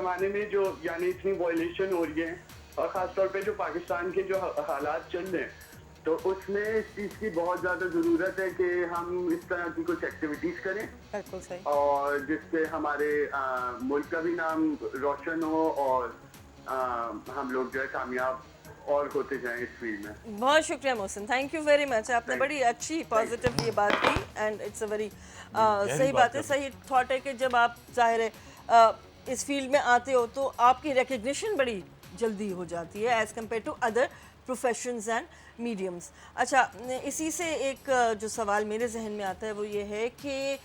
ज़माने में जो यानी इतनी वॉयलेशन हो रही है और ख़ासतौर पे जो पाकिस्तान के जो हालात चल रहे हैं, तो उसमें इस चीज़ की बहुत ज़्यादा ज़रूरत है कि हम इस तरह की कुछ एक्टिविटीज़ करें बिल्कुल सही। और जिससे हमारे मुल्क का भी नाम रोशन हो और अ, हम लोग जो है कामयाब और होते जाएं इस फील्ड में। बहुत शुक्रिया Mohsin, thank you very much. आपने थैंक बड़ी अच्छी थैंक यू। पॉजिटिव ये बात की एंड इट्स अ वेरी बड़ी गहरी सही बात बात है, कर रहे सही थॉट है कि जब आप ज़ाहिर है इस फील्ड में आते हो तो आपकी रिकग्निशन बड़ी जल्दी हो जाती है as compare to other professions and mediums. अच्छा, इसी से एक जो सवाल मेरे जहन में आता है वो ये है कि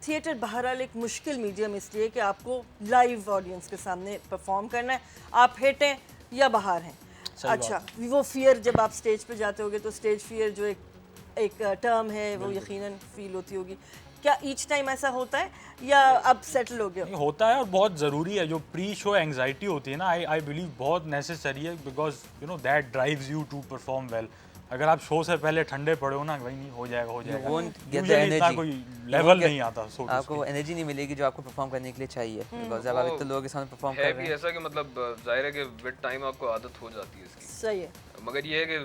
थिएटर बहरहाल एक मुश्किल मीडियम इसलिए कि आपको लाइव ऑडियंस के सामने परफॉर्म करना है, आप हिट हैं या बाहर हैं। सही अच्छा, वो फियर जब आप स्टेज पे जाते होगे तो स्टेज फियर जो एक टर्म है वो यकीनन फील होती होगी। क्या ईच टाइम ऐसा होता है या अब सेटल हो गए हो? नहीं, होता है और बहुत ज़रूरी है। जो प्री शो एंग्जाइटी होती है ना, आई बिलीव बहुत नेसेसरी है, because you know that drives you to perform well. अगर आप शो से पहले ठंडे पड़े हो ना, भाई नहीं हो जाएगा हो जाएगा, won't get the Usually इतना energy. कोई You लेवल won't get- नहीं आता। so to आपको वो speak. एनर्जी नहीं मिलेगी जो आपको परफॉर्म करने के लिए चाहिए, बिकॉज जब आप वो इतने लोगों के सामने परफॉर्म है कर भी रहे हैं। ऐसा कि मतलब जाहिर है कि विद टाइम आपको आदत हो जाती है इसकी, सही है। मगर ये है कि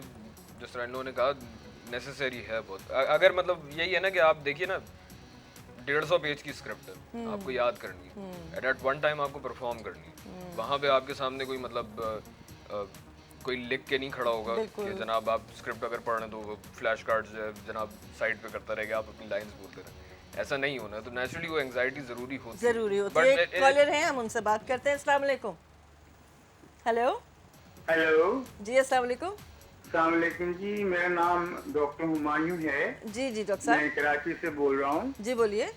जिस तरह इन लोगों ने कहा नेसेसरी है बहुत। अगर मतलब यही है ना कि आप देखिए ना 150 पेज की स्क्रिप्ट है, आपको याद करनी है, एट वन टाइम आपको परफॉर्म करनी है, वहाँ पे आपके सामने कोई मतलब कोई लिख के नहीं खड़ा होगा कि जनाब आप स्क्रिप्ट अगर पढ़ रहे हैं तो वो फ्लैश कार्ड्स जनाब साइड पे करता रहेगा, आप अपनी लाइंस बोलते रहे। ऐसा नहीं होना, तो नेचुरली वो एंग्जाइटी ज़रूरी होती है। ज़रूरी होती But है। एक कॉलर हैं, हम उनसे बात करते हैं। अस्सलाम वालेकुम। हेलो हेलो, जी, अस्सलाम वालेकुम। अस्सलाम वालेकुम जी, मेरा नाम डॉक्टर हुमायूं है। जी जी डॉक्टर साहब, मैं कराची से बोल रहा हूँ। जी बोलिए।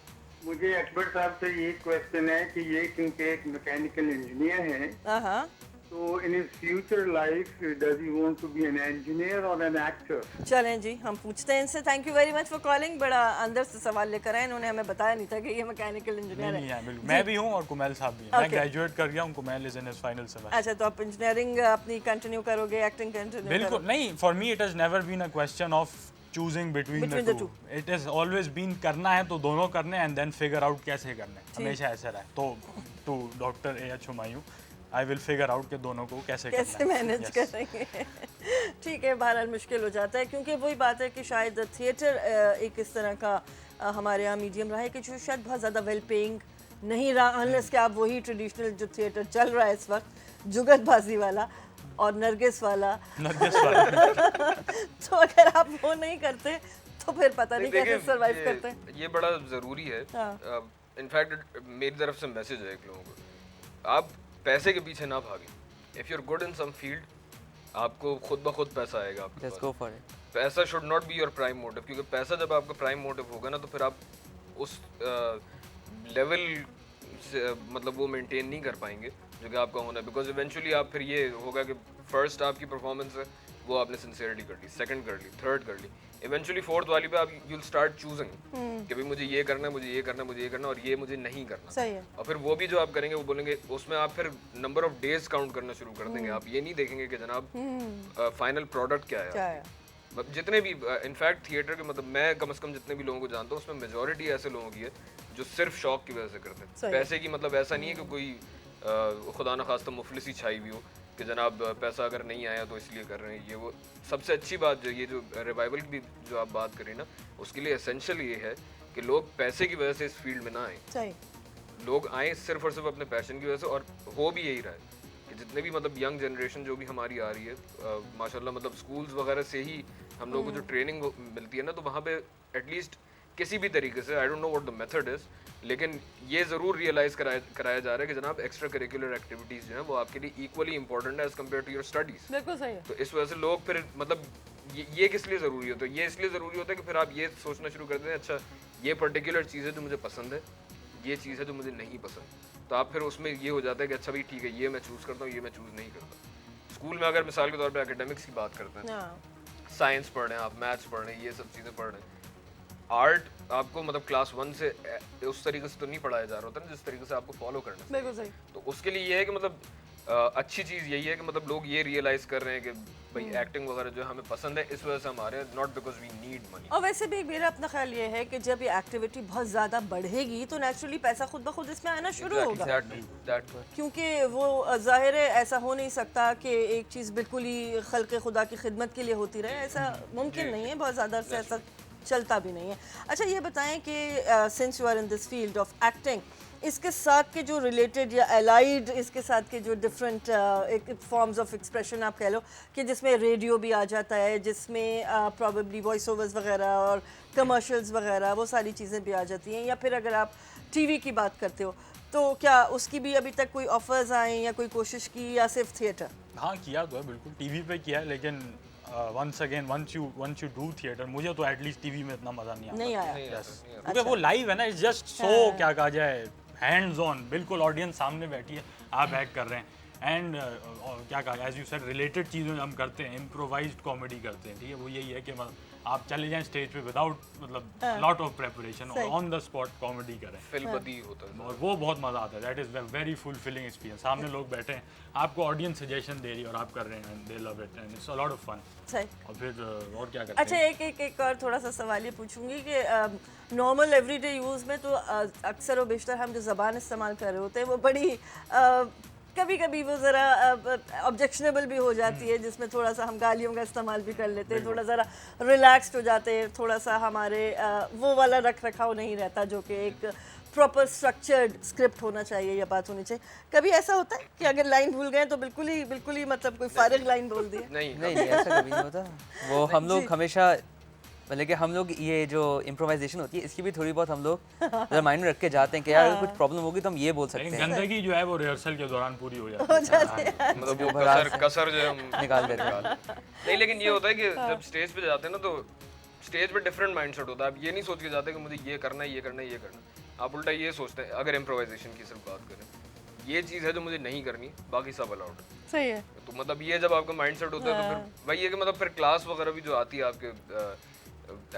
मुझे अकबर साहब से ये क्वेश्चन है कि ये क्योंकि एक मैकेनिकल इंजीनियर हैं, हाँ हाँ, तो in his future life does he want to be an engineer और एन एक्टर? चलें जी, हम पूछते हैं इनसे। Thank you very much for calling. बड़ा अंदर से सवाल लेकर आए, इन्होंने हमें बताया नहीं था कि ये मैकेनिकल इंजीनियर नहीं है। है, बिल्कुल। मैं भी हूँ और कुमैल साहब भी हैं। मैं Okay. ग्रेजुएट कर गया हूँ, Kumail is in his final semester. अच्छा, तो आप इंजीनियरिंग अपनी कंटिन्यू करोगे, एक्टिंग कंटिन्यू बिल्कुल करोगे? नहीं, for me it has never been a question of choosing between Between the the two. It has always been करना है तो दोनों करने एंड देन फिगर आउट कैसे करना है, हमेशा ऐसा रहा है। तो to doctor uh Humayun, I will figure out के दोनों को कैसे कैसे करना है। Manage Yes. करेंगे? ठीक है, बहरहाल मुश्किल हो जाता है क्योंकि वही बात है कि शायद थिएटर एक इस तरह का हमारे यहाँ मीडियम रहा है कि जो शायद बहुत ज़्यादा वेल पेइंग नहीं रहा, अनलेस कि आप वही ट्रेडिशनल जो थिएटर चल रहा है इस वक्त, जुगतबाजी वाला और नरगिस वाला नरगिस वाला। तो अगर आप वो नहीं करते तो फिर पता नहीं कैसे देखिए, सरवाइव करते हैं। ये बड़ा ज़रूरी है। हाँ। इनफैक्ट मेरी तरफ से मैसेज है एक लोगों को, आप पैसे के पीछे ना भागें। If you are good in some field, आपको खुद ब खुद पैसा आएगा आपके जस्ट पास। Go for it. पैसा should not be your prime motive, क्योंकि पैसा जब आपका प्राइम मोटिव होगा ना, तो फिर आप उस लेवल से मतलब वो मेंटेन नहीं कर पाएंगे जो कि आपका होना है। बिकॉज इवेंचुअली आप फिर ये होगा कि फर्स्ट आपकी परफॉर्मेंस है वो आपने सिंसियरली कर ली, सेकंड कर ली, थर्ड कर ली, इवेंचुअली फोर्थ वाली पे आप यूल स्टार्ट चूजिंग कि भाई मुझे ये करना है, मुझे ये करना है, मुझे ये करना है और ये मुझे नहीं करना। सही है। और फिर वो भी जो आप करेंगे वो बोलेंगे, उसमें आप फिर नंबर ऑफ डेज काउंट करना शुरू कर देंगे। आप ये नहीं देखेंगे कि जनाब फाइनल प्रोडक्ट क्या है। क्या है? मतलब जितने भी इनफैक्ट थिएटर के, मतलब मैं कम से कम जितने भी लोगों को जानता हूँ उसमें मेजोरिटी ऐसे लोगों की है जो सिर्फ शौक की वजह से करते हैं। सही। पैसे की मतलब ऐसा नहीं है कि कोई खुदा न खास्ता मुफलिसी छाई हुई हो कि जनाब पैसा अगर नहीं आया तो इसलिए कर रहे हैं। ये वो सबसे अच्छी बात जो ये जो रिवाइवल की जो आप बात करें ना, उसके लिए एसेंशियल ये है कि लोग पैसे की वजह से इस फील्ड में ना आए, सही। लोग आए सिर्फ और सिर्फ अपने पैशन की वजह से। और हो भी यही रहा है कि जितने भी मतलब यंग जनरेशन जो भी हमारी आ रही है, माशाल्लाह मतलब स्कूल्स वगैरह से ही हम लोगों को जो ट्रेनिंग मिलती है ना, तो वहाँ पे एटलीस्ट किसी भी तरीके से, I don't know what the method is, लेकिन ये ज़रूर रियलाइज़ कराया जा रहा है कि जनाब एक्स्ट्रा करिकुलर एक्टिविटीज़ जो हैं वो आपके लिए इक्वली इंपॉर्टेंट है as compare to your studies. बिल्कुल सही है। तो इस वजह से लोग फिर मतलब ये किस लिए ज़रूरी होता है? ये इसलिए ज़रूरी होता है कि फिर आप ये सोचना शुरू करते हैं, अच्छा ये पर्टिकुलर चीज़ है जो मुझे पसंद है, ये चीज़ है जो मुझे नहीं पसंद। तो आप फिर उसमें ये हो जाता है कि अच्छा भाई ठीक है, ये मैं चूज़ करता हूँ, ये मैं चूज़ नहीं करता। स्कूल में अगर मिसाल के तौर पर एकेडमिक्स की बात करते हैं, हाँ, साइंस पढ़ रहे हैं आप, मैथ्स पढ़ रहे हैं, ये सब चीज़ें पढ़ रहे हैं, आर्ट आपको मतलब क्लास 1 से उस तरीके से तो नहीं पढ़ाया जा रहा होता ना जिस तरीके से आपको फॉलो करना है। बिल्कुल सही। तो उसके लिए ये है कि मतलब अच्छी चीज़ यही है कि मतलब लोग ये रियलाइज़ कर रहे हैं कि भाई एक्टिंग वगैरह जो हमें पसंद है इस वजह से हम आ रहे हैं, not because we need money. और वैसे भी मेरा अपना ख्याल ये है कि जब ये एक्टिविटी बहुत ज़्यादा बढ़ेगी तो नेचुरली पैसा खुद ब खुद इसमें आना शुरू होगा, क्योंकि वो जाहिर है ऐसा हो नहीं सकता कि एक चीज़ बिल्कुल ही खल्क़ खुदा की खिदमत के लिए होती रहे, ऐसा मुमकिन नहीं है, बहुत ज़्यादा से ऐसा चलता भी नहीं है। अच्छा ये बताएं कि since you are in this field of acting, इसके साथ के जो रिलेटेड या एलाइड इसके साथ के जो डिफरेंट फॉर्म्स ऑफ एक्सप्रेशन आप कह लो कि जिसमें रेडियो भी आ जाता है, जिसमें प्रॉबेबली वॉइस ओवर्स वगैरह और कमर्शियल्स वगैरह वो सारी चीज़ें भी आ जाती हैं, या फिर अगर आप टीवी की बात करते हो तो क्या उसकी भी अभी तक कोई ऑफर्स आए या कोई कोशिश की या सिर्फ थिएटर? हाँ किया तो है, बिल्कुल टीवी पे किया है, लेकिन वंस यू डू थिएटर, मुझे तो एटलीस्ट टीवी में इतना मज़ा नहीं आता। आया। क्योंकि वो लाइव है ना, इट्स जस्ट सो क्या कहा जाए, हैंड्स ऑन, बिल्कुल ऑडियंस सामने बैठी है, आप एक्ट कर रहे हैं एंड क्या कहा, एज यू सेड रिलेटेड चीज़ें हम करते हैं, इम्प्रोवाइज्ड कॉमेडी करते हैं, ठीक है, वो यही है कि मतलब आप चले जाएं स्टेज पे विदाउट मतलब lot of preparation, on the spot comedy करें, फिल्मबदी होता है और वो बहुत मज़ा आता है, that is very fulfilling experience. सामने लोग बैठे हैं, आपको ऑडियंस सजेशन दे रही है और आप कर रहे हैं, and they love it and it's a lot of fun. सही। और फिर और क्या करते अच्छा हैं? एक और थोड़ा सा सवाल ये पूछूंगी कि नॉर्मल एवरीडे यूज़ में तो अक्सर और बेशतर हम जो ज़बान इस्तेमाल कर रहे होते हैं वो बड़ी कभी कभी वो ज़रा ऑब्जेक्शनेबल भी हो जाती है, जिसमें थोड़ा सा हम गालियों का इस्तेमाल भी कर लेते हैं, थोड़ा ज़रा रिलैक्स्ड हो जाते हैं, थोड़ा सा हमारे वो वाला रख रखाव नहीं रहता जो कि एक प्रॉपर स्ट्रक्चर्ड स्क्रिप्ट होना चाहिए या बात होनी चाहिए। कभी ऐसा होता है कि अगर लाइन भूल गए तो बिल्कुल ही मतलब कोई फारिग लाइन बोल दी? नहीं ऐसा कभी नहीं होता। वो हम लोग हमेशा मतलब कि हम लोग ये जो इम्प्रोवाइजेशन होती है इसकी भी थोड़ी बहुत हम लोग जरा माइंड में रख के जाते हैं कि यार कुछ प्रॉब्लम होगी तो हम ये बोल सकते लेकिन हैं। गंदगी जो है वो रिहर्सल के दौरान पूरी हो जाती है, मतलब वो कसर जो हम निकाल देते हैं। नहीं, लेकिन ये होता है कि जब स्टेज पे जाते हैं ना तो स्टेज पे डिफरेंट माइंडसेट होता है। आप ये नहीं सोच के जाते कि मुझे ये करना है, ये करना है, ये करना है। आप उल्टा ये सोचते हैं, अगर इम्प्रोवाइजेशन की सिर्फ बात करें, ये चीज़ है जो मुझे नहीं करनी, बाकी सब अलाउड है। सही है। तो मतलब ये जब आपका माइंडसेट होता है तो फिर वही है कि मतलब फिर क्लास वगैरह भी जो आती है आपके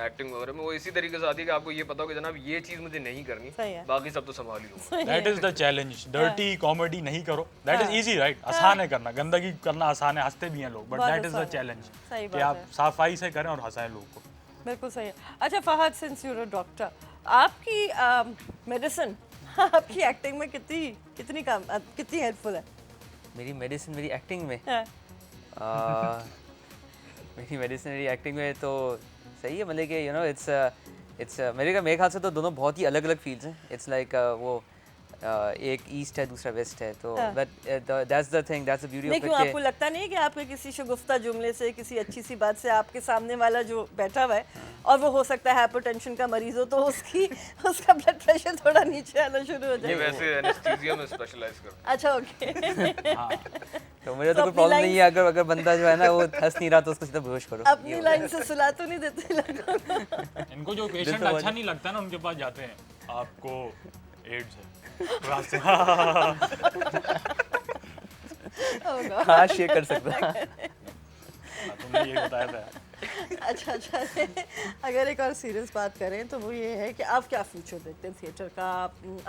एक्टिंग वगैरह में, वो इसी तरीके से आती है कि आपको ये पता हो कि जनाब ये चीज़ मुझे नहीं करनी, बाकी सब तो संभाल ही लूँगा। That is the challenge. Dirty comedy नहीं करो, दैट इज इजी राइट, आसान है करना, गंदगी करना आसान है, हंसते भी हैं लोग, but that is the challenge कि आप सफाई से करें और हंसाएं लोगों को। बिल्कुल सही है। अच्छा Fahad, since you are a doctor, आपकी मेडिसिन आपकी एक्टिंग में कितनी हेल्पफुल है? मेरी मेडिसिन मेरी एक्टिंग में मेरी मेडिसिन मेरी एक्टिंग में तो सही है, मतलब कि यू नो इट्स मेरे ख्याल से तो दोनों बहुत ही अलग अलग फील्ड्स हैं। इट्स लाइक वो एक ईस्ट है दूसरा वेस्ट है, तो but that's the thing, that's the beauty of it. क्यों आपको लगता नहीं है कि आपके किसी शगुफ्ता जुमले से, किसी अच्छी सी बात से आपके सामने वाला जो बैठा हुआ है और वो हो सकता है हाइपरटेंशन का मरीज हो, तो उसका ब्लड प्रेशर थोड़ा नीचे आना शुरू हो जाए? ये वैसे एनेस्थीसिया में स्पेशलाइज करते हैं। अच्छा ओके। तो मुझे तो कोई प्रॉब्लम नहीं है, अगर बंदा जो है ना वो हंस नहीं रहा तो उसको सीधा बेहोश करो। अपनी लाइन से सुला तो नहीं देते लोग? इनको जो पेशेंट अच्छा नहीं लगता ना उनके पास जाते हैं, आपको एड्स है हाँ शेयर कर सकता। तुमने ये बताया था। अच्छा अगर एक और सीरियस बात करें तो वो ये है कि आप क्या फ्यूचर देखते हैं थिएटर का?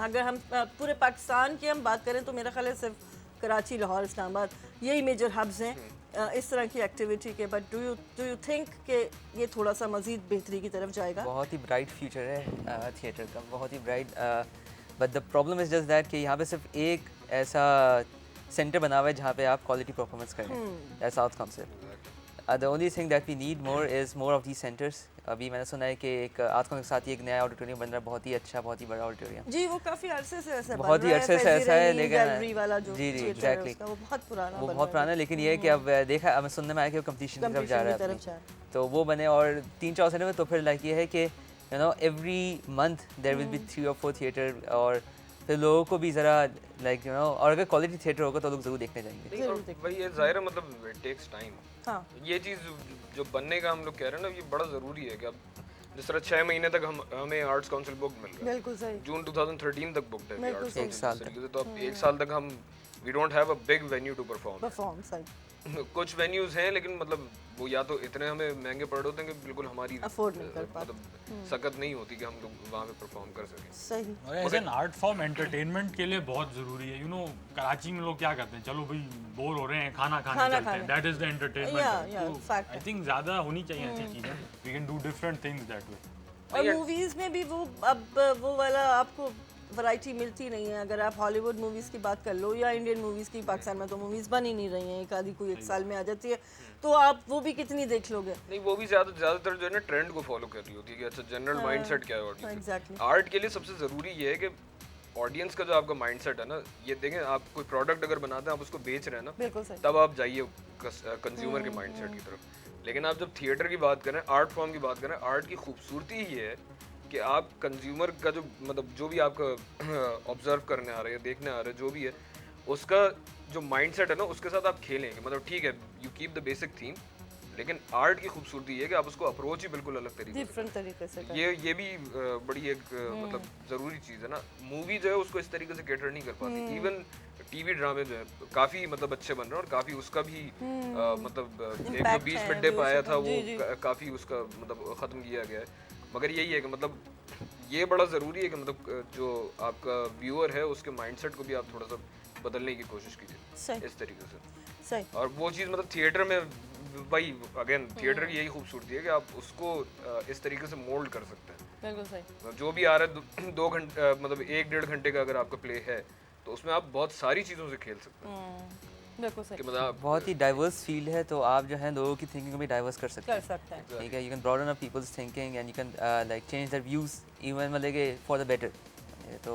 अगर हम पूरे पाकिस्तान की हम बात करें तो मेरा ख्याल है सिर्फ कराची, लाहौर, इस्लामाबाद यही मेजर हब्स हैं इस तरह की एक्टिविटी के, बट डू यू थिंक कि ये थोड़ा सा मज़ीद बेहतरी की तरफ जाएगा? बहुत ही ब्राइट फ्यूचर है थिएटर का, बहुत ही bright, but the problem is just that कि यहाँ पे सिर्फ एक ऐसा सेंटर बना हुआ है जहाँ पे आप क्वालिटी परफॉर्मेंस करें, that's south council. The only thing that we need more is more of these centres. अभी मैंने सुना है कि एक आर्ट काउंसिल के साथ ही एक नया ऑडिटोरियम बन रहा है, बहुत ही अच्छा, बहुत ही बड़ा ऑडिटोरियम। जी वो काफ़ी अरसे से ऐसा बहुत ही अरसे से ऐसा है, लेकिन वाला जो जी एग्जैक्टली वो बहुत पुराना, वो बहुत पुराना है, लेकिन ये है कि अब देखा, अब सुनने में आया कि वो कंपटीशन की तरफ जा रहा है अपनी, तो वो बने और 3-4 साल में, तो फिर लाइक ये है कि you know every month there will be 3 or 4 theatre, और फिर लोगों को भी ज़रा लाइक यू नो, और अगर क्वालिटी थिएटर होगा तो लोग ज़रूर देखने जाएंगे। भाई ये जाहिर है, मतलब इट टेक्स टाइम। हाँ ये चीज़ जो बनने का हम लोग कह रहे हैं ना, ये बड़ा ज़रूरी है कि अब जिस तरह 6 महीने तक हमें आर्ट्स काउंसिल बुक मिल रहा है, बिल्कुल सही, जून 2013 तक बुक है आर्ट्स एक साल काउंसिल, तो अब 1 साल तक हम we don't have a big venue to perform. Perform सही कुछ वेन्यूज हैं लेकिन मतलब वो या तो इतने हमें महंगे पड़ रहे होते हैं कि बिल्कुल हमारी अफोर्ड नहीं कर पाते। मतलब सकत नहीं होती कि हम लोग वहाँ पे परफॉर्म कर सकें। सही और as an art form entertainment के लिए बहुत जरूरी है। कराची में लोग क्या करते हैं, चलो भाई बोर हो रहे हैं, खाना खाने चलते हैं, that is the Yeah, entertainment. fact I think ज्यादा होनी चाहिए ऐसी चीजें, we can do different things that way. और मूवीज में भी वो अब वो वाला आपको वैरायटी मिलती नहीं है। अगर आप हॉलीवुड मूवीज की बात कर लो या इंडियन मूवीज की, पाकिस्तान में तो मूवीज बन ही नहीं रही हैं, एक आधी कोई एक साल में आ जाती है, तो आप वो भी कितनी देख लोगे? नहीं, वो भी ज्यादातर जो है ना ट्रेंड को फॉलो कर रही होती है कि अच्छा जनरल माइंडसेट क्या है ऑडियंस। एग्जैक्टली आर्ट के लिए सबसे जरूरी ये है कि ऑडियंस का जो आपका माइंडसेट है ना, ये देखें आप कोई प्रोडक्ट अगर बनाते हैं, आप उसको बेच रहे हैं ना, बिल्कुल सही। तब आप जाइए कंज्यूमर के माइंडसेट की तरफ। लेकिन आप जब थिएटर की बात करें, आर्ट फॉर्म की बात करें, आर्ट की खूबसूरती ही ये है कि आप कंज्यूमर का जो मतलब जो भी आपका ऑब्जर्व करने आ रहे हैं, देखने आ रहे हैं, जो भी है, उसका जो माइंडसेट है ना, उसके साथ आप खेलेंगे। मतलब ठीक है, you keep the basic theme, लेकिन आर्ट की खूबसूरती ये है कि आप उसको अप्रोच ही बिल्कुल अलग तरीके से डिफरेंट तरीके से करें। ये भी बड़ी एक मतलब ज़रूरी चीज़ है ना। मूवी जो है उसको इस तरीके से कैटर नहीं कर पाती। इवन टीवी ड्रामे जो है काफ़ी मतलब अच्छे बन रहे हैं और काफ़ी उसका भी मतलब एक जो बीच में डिप आया था वो काफ़ी उसका मतलब ख़त्म किया गया है। मगर यही है कि मतलब ये बड़ा ज़रूरी है कि मतलब जो आपका व्यूअर है उसके माइंडसेट को भी आप थोड़ा सा बदलने की कोशिश कीजिए इस तरीके से। सही। और वो चीज़ मतलब थिएटर में भाई अगेन थिएटर की यही खूबसूरती है कि आप उसको इस तरीके से मोल्ड कर सकते हैं। बिल्कुल सही। जो भी आ रहा है 2 घंटे मतलब 1-1.5 घंटे का अगर आपका प्ले है तो उसमें आप बहुत सारी चीज़ों से खेल सकते हैं। बिल्कुल सही। कि मतलब बहुत ही डाइवर्स फील्ड है, तो आप जो है लोगों की थिंकिंग को भी डाइवर्स कर सकते कर हैं। सकते हैं। ठीक है, you can broaden up people's thinking and you can like change their views even मतलब कि फॉर द बेटर। तो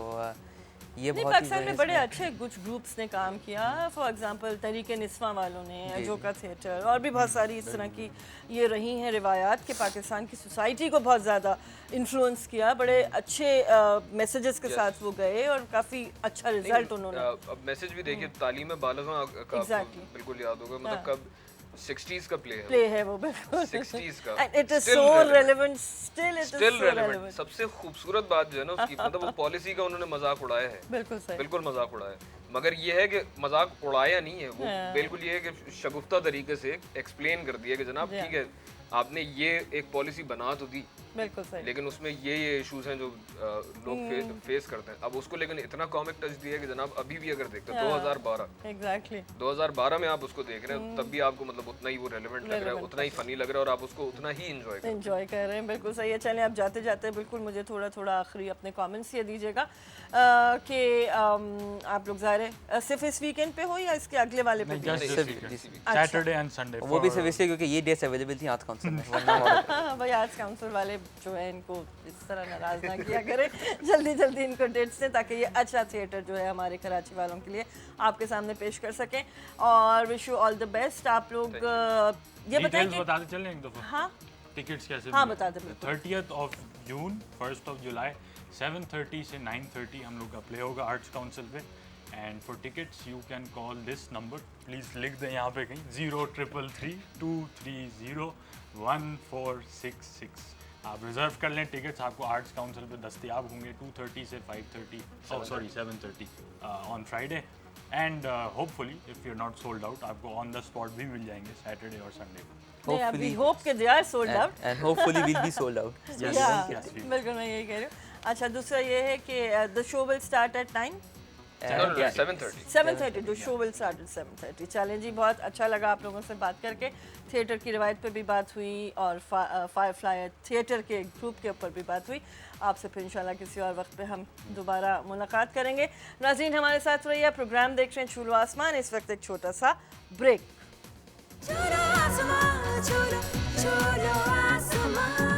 ये नहीं, बहुत पाकिस्तान ही में बड़े अच्छे कुछ ग्रुप्स ने काम किया। फॉर एग्जांपल तहरीक निस्वा वालों ने, अजोका थिएटर और भी बहुत सारी इस तरह की ये रही हैं रिवायात कि पाकिस्तान की सोसाइटी को बहुत ज़्यादा इन्फ्लुएंस किया। बड़े अच्छे मैसेजेस के साथ वो गए और काफ़ी अच्छा रिजल्ट उन्होंने। अब मैसेज भी देखिए, तालीम बालिग़ा का आपको बिल्कुल याद होगा, मतलब कब 60s का प्ले है वो बिल्कुल 60s का, and it is so relevant, still it is so relevant. सबसे खूबसूरत बात जो है ना उसकी मतलब वो पॉलिसी का उन्होंने मजाक उड़ाया है। बिल्कुल सही। बिल्कुल मजाक उड़ाया है, मगर ये है कि मजाक उड़ाया नहीं है वो, बिल्कुल ये है कि शगुफ्ता तरीके से एक्सप्लेन कर दिया कि जनाब ठीक है आपने ये एक पॉलिसी बना तो दी, बिल्कुल सही, लेकिन उसमें ये इश्यूज हैं जो लोग फेस करते हैं। अब उसको लेकिन इतना कॉमिक टच दिया कि जनाब अभी भी अगर देखते हैं 2012 में आप उसको देख रहे हैं तब भी आपको मतलब उतना ही वो रेलेवेंट लग रहा है, उतना ही फनी लग रहा है और आप उसको उतना ही एंजॉय कर रहे हैं। बिल्कुल सही है। चलें आप जाते जाते बिल्कुल मुझे थोड़ा थोड़ा आखिरी अपने कमेंट्स ये दीजिएगा कि आप लोग ज़ाहिर है सिर्फ इस वीकेंड पे हो या इसके अगले वाले पे? सैटरडे एंड संडे, वो भी सिर्फ इसलिए क्योंकि ये डेट्स अवेलेबल थी आर्ट्स काउंसिल में, वरना भाई आर्ट्स काउंसिल वाले जो है इनको इस तरह नाराज ना किया करें, जल्दी जल्दी इनको डेट्स दें ताकि ये अच्छा थिएटर जो है हमारे कराची वालों के लिए आपके सामने पेश कर सकें। और wish you all the best. आप लोग ये बताएं कि बताते चलें एक दफा हाँ टिकट्स कैसे? हाँ बता दें। 30th of June, 1st of July 7:30 से 9:30 हम लोग का प्ले होगा आर्ट्स काउंसिल पे। And for tickets you can call this number, please लिख दें यहाँ पे कहीं 0333 230 1466। आप रिजर्व कर लें टिकट्स, आपको आर्ट्स काउंसिल पे दस्तयाब होंगे 2:30 से 7:30 on Friday. And hopefully if you not sold out आपको ऑन द स्पॉट भी मिल जाएंगे सैटरडे और संडे को। नहीं, अभी होप के they are sold out and hopefully will be sold out. बिल्कुल मैं यही कह रही हूँ। अच्छा दूसरा ये है कि the show will start at 9 7:30 the show will start at 7:30। चलें जी, बहुत अच्छा लगा आप लोगों से बात करके। थिएटर की रवायत पे भी बात हुई और फायरफ्लाई थिएटर के ग्रुप के ऊपर भी बात हुई। आपसे फिर इंशाल्लाह किसी और वक्त पे हम दोबारा मुलाकात करेंगे। नाज़रीन हमारे साथ रहिए, प्रोग्राम देख रहे हैं छूलो आसमान। इस वक्त एक छोटा सा ब्रेक। छूलो आसमान, छूलो आसमान।